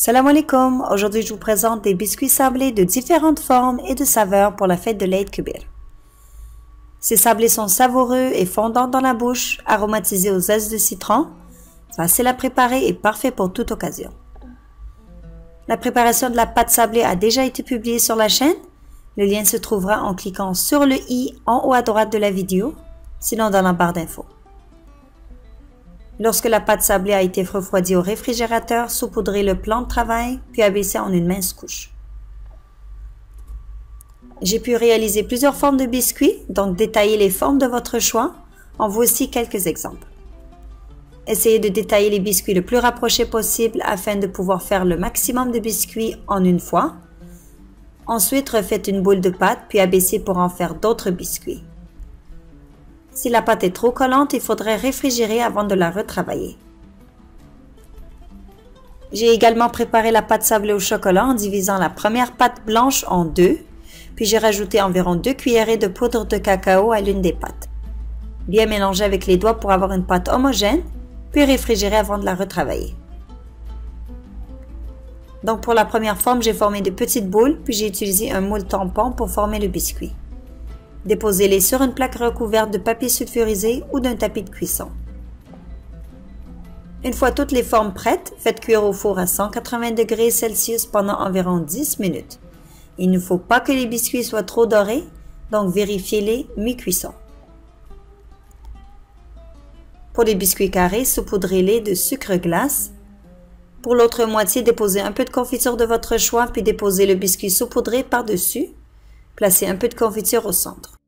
Salam alaikum, aujourd'hui je vous présente des biscuits sablés de différentes formes et de saveurs pour la fête de l'Aïd Kebir. Ces sablés sont savoureux et fondants dans la bouche, aromatisés aux zestes de citron, faciles à préparer et parfaits pour toute occasion. La préparation de la pâte sablée a déjà été publiée sur la chaîne, le lien se trouvera en cliquant sur le i en haut à droite de la vidéo, sinon dans la barre d'infos. Lorsque la pâte sablée a été refroidie au réfrigérateur, saupoudrez le plan de travail, puis abaissez en une mince couche. J'ai pu réaliser plusieurs formes de biscuits, donc détaillez les formes de votre choix. En voici quelques exemples. Essayez de détailler les biscuits le plus rapprochés possible afin de pouvoir faire le maximum de biscuits en une fois. Ensuite, refaites une boule de pâte, puis abaissez pour en faire d'autres biscuits. Si la pâte est trop collante, il faudrait réfrigérer avant de la retravailler. J'ai également préparé la pâte sablée au chocolat en divisant la première pâte blanche en deux, puis j'ai rajouté environ 2 cuillerées de poudre de cacao à l'une des pâtes. Bien mélanger avec les doigts pour avoir une pâte homogène, puis réfrigérer avant de la retravailler. Donc pour la première forme, j'ai formé de petites boules, puis j'ai utilisé un moule tampon pour former le biscuit. Déposez-les sur une plaque recouverte de papier sulfurisé ou d'un tapis de cuisson. Une fois toutes les formes prêtes, faites cuire au four à 180 degrés Celsius pendant environ 10 minutes. Il ne faut pas que les biscuits soient trop dorés, donc vérifiez-les mi-cuisson. Pour les biscuits carrés, saupoudrez-les de sucre glace. Pour l'autre moitié, déposez un peu de confiture de votre choix, puis déposez le biscuit saupoudré par-dessus. Placez un peu de confiture au centre.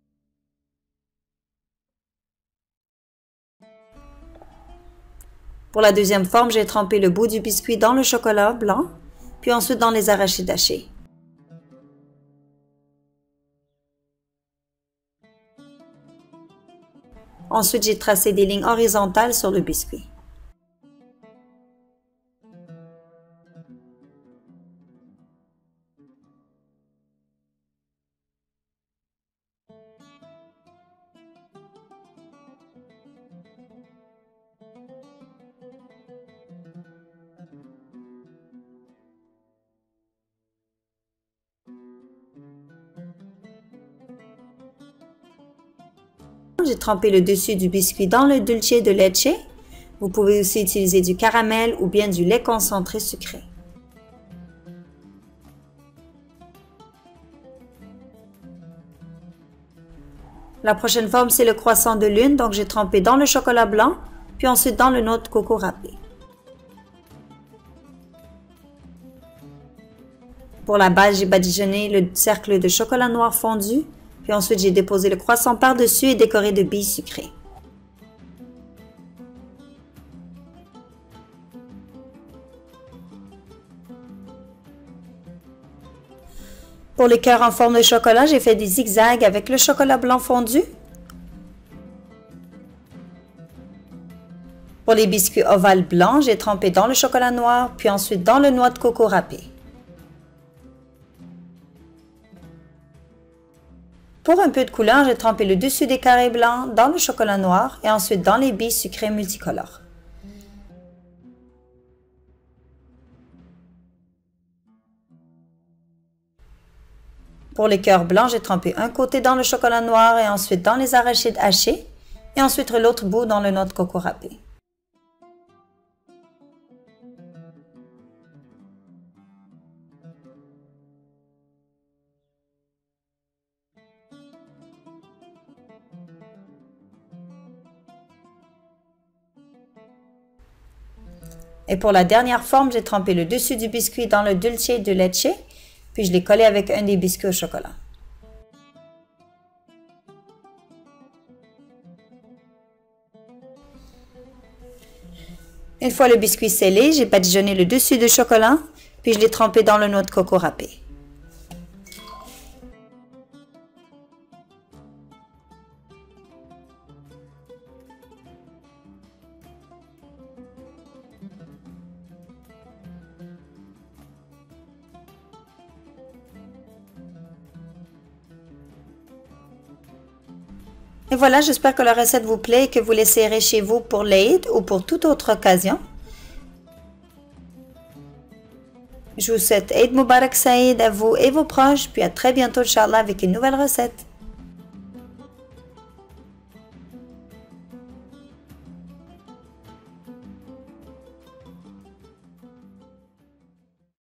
Pour la deuxième forme, j'ai trempé le bout du biscuit dans le chocolat blanc, puis ensuite dans les arachides hachés. Ensuite, j'ai tracé des lignes horizontales sur le biscuit. J'ai trempé le dessus du biscuit dans le dulce de leche. Vous pouvez aussi utiliser du caramel ou bien du lait concentré sucré. La prochaine forme, c'est le croissant de lune, donc j'ai trempé dans le chocolat blanc, puis ensuite dans le noix de coco râpé. Pour la base, j'ai badigeonné le cercle de chocolat noir fondu, puis ensuite j'ai déposé le croissant par-dessus et décoré de billes sucrées. Pour les cœurs en forme de chocolat, j'ai fait des zigzags avec le chocolat blanc fondu. Pour les biscuits ovales blancs, j'ai trempé dans le chocolat noir, puis ensuite dans le noix de coco râpé. Pour un peu de couleur, j'ai trempé le dessus des carrés blancs dans le chocolat noir et ensuite dans les billes sucrées multicolores. Pour les cœurs blancs, j'ai trempé un côté dans le chocolat noir et ensuite dans les arachides hachés et ensuite l'autre bout dans le noix de coco râpé. Et pour la dernière forme, j'ai trempé le dessus du biscuit dans le dulce de leche, puis je l'ai collé avec un des biscuits au chocolat. Une fois le biscuit scellé, j'ai badigeonné le dessus de chocolat, puis je l'ai trempé dans le noix de coco râpé. Et voilà, j'espère que la recette vous plaît et que vous l'essayerez chez vous pour l'Aïd ou pour toute autre occasion. Je vous souhaite Eid Mubarak Saïd à vous et vos proches, puis à très bientôt, Inch'Allah, avec une nouvelle recette.